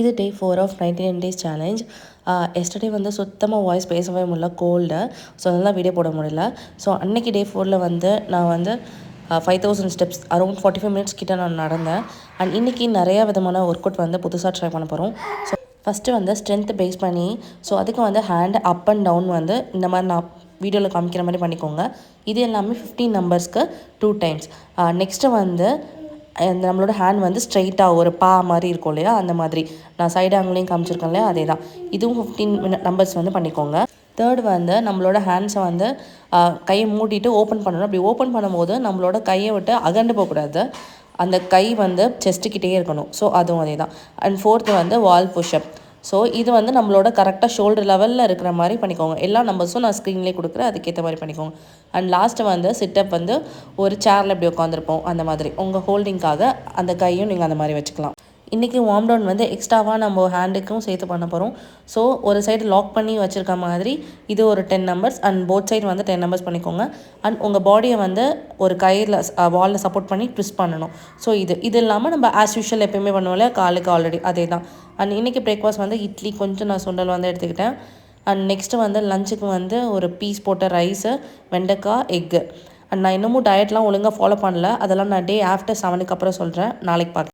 இது டே 4 of 99 days challenge. Yesterday வந்து சுத்தமாக வாய்ஸ் பேசவே முடியல, கோல்டு. ஸோ அதெல்லாம் வீடியோ போட முடியல. ஸோ அன்றைக்கி டே 4ல் வந்து நான் வந்து 5000 ஸ்டெப்ஸ் அரௌண்ட் 45 மினிட்ஸ் கிட்ட நான் நடந்தேன். அண்ட் இன்றைக்கி நிறையா விதமான ஒர்க் அவுட் வந்து புதுசாக ட்ரை பண்ண போகிறோம். ஸோ ஃபஸ்ட்டு வந்து ஸ்ட்ரென்த் பேஸ் பண்ணி, ஸோ அதுக்கு வந்து ஹேண்ட் அப் அண்ட் டவுன் வந்து இந்த மாதிரி நான் வீடியோவில் காமிக்கிற மாதிரி பண்ணிக்கோங்க. இது எல்லாமே 15 நம்பர்ஸ்க்கு 2 டைம்ஸ். நெக்ஸ்ட்டு வந்து நம்மளோட ஹேண்ட் வந்து ஸ்ட்ரைட்டாக ஒரு பா மாதிரி இருக்கும் இல்லையா, அந்த மாதிரி நான் சைடு ஆங்கிலையும் காமிச்சிருக்கேன் இல்லையா, அதே தான். இதுவும் 15 நம்பர்ஸ் வந்து பண்ணிக்கோங்க. தேர்டு வந்து நம்மளோட ஹேண்ட்ஸை வந்து கையை மூடிட்டு ஓப்பன் பண்ணணும். அப்படி ஓப்பன் பண்ணும்போது நம்மளோட கையை விட்டு அகண்டு போகக்கூடாது, அந்த கை வந்து செஸ்ட்டுக்கிட்டே இருக்கணும். ஸோ அதுவும் அதே தான். அண்ட் ஃபோர்த்து வந்து வால் புஷ்அப். ஸோ இது வந்து நம்மளோட கரெக்டாக ஷோல்டர் லெவலில் இருக்கிற மாதிரி பண்ணிக்கோங்க. எல்லா நம்பர்ஸும் நான் ஸ்க்ரீன்லேயே கொடுக்குறேன், அதுக்கேற்ற மாதிரி பண்ணிக்கோங்க. அண்ட் லாஸ்ட்டு வந்து சிட்டப் வந்து ஒரு சேரில் எப்படி உட்காந்துருப்போம் அந்த மாதிரி உங்கள் ஹோல்டிங்காக அந்த கையும் நீங்கள் அந்த மாதிரி வச்சுக்கலாம். இன்றைக்கி வார்ம் டவுன் வந்து எக்ஸ்ட்ராவாக நம்ம ஹேண்டுக்கும் சேர்த்து பண்ண போகிறோம். ஸோ ஒரு சைடு லாக் பண்ணி வச்சுருக்க மாதிரி இது ஒரு 10 நம்பர்ஸ் அண்ட் போத் சைடு வந்து 10 நம்பர்ஸ் பண்ணிக்கோங்க. அண்ட் உங்கள் பாடியை வந்து ஒரு கையில் வாலில் சப்போர்ட் பண்ணி ட்விஸ்ட் பண்ணணும். ஸோ இது இல்லாமல் நம்ம ஆஸ் யூஷுவல் எப்போயுமே பண்ணுவோம் இல்லையா, காலுக்கு ஆல்ரெடி அதே தான். அண்ட் இன்றைக்கி பிரேக்ஃபாஸ்ட் வந்து இட்லி, கொஞ்சம் நான் சுண்டல் வந்து எடுத்துக்கிட்டேன். அண்ட் நெக்ஸ்ட்டு வந்து லஞ்சுக்கு வந்து ஒரு பீஸ் போட்ட ரைஸு, வெண்டைக்காய், எக்கு. அண்ட் நான் இன்னமும் டயட்லாம் ஒழுங்காக ஃபாலோ பண்ணல, அதெல்லாம் நான் டே ஆஃப்டர் 7க்கு அப்புறம் சொல்கிறேன். நாளைக்கு பார்க்கலாம்.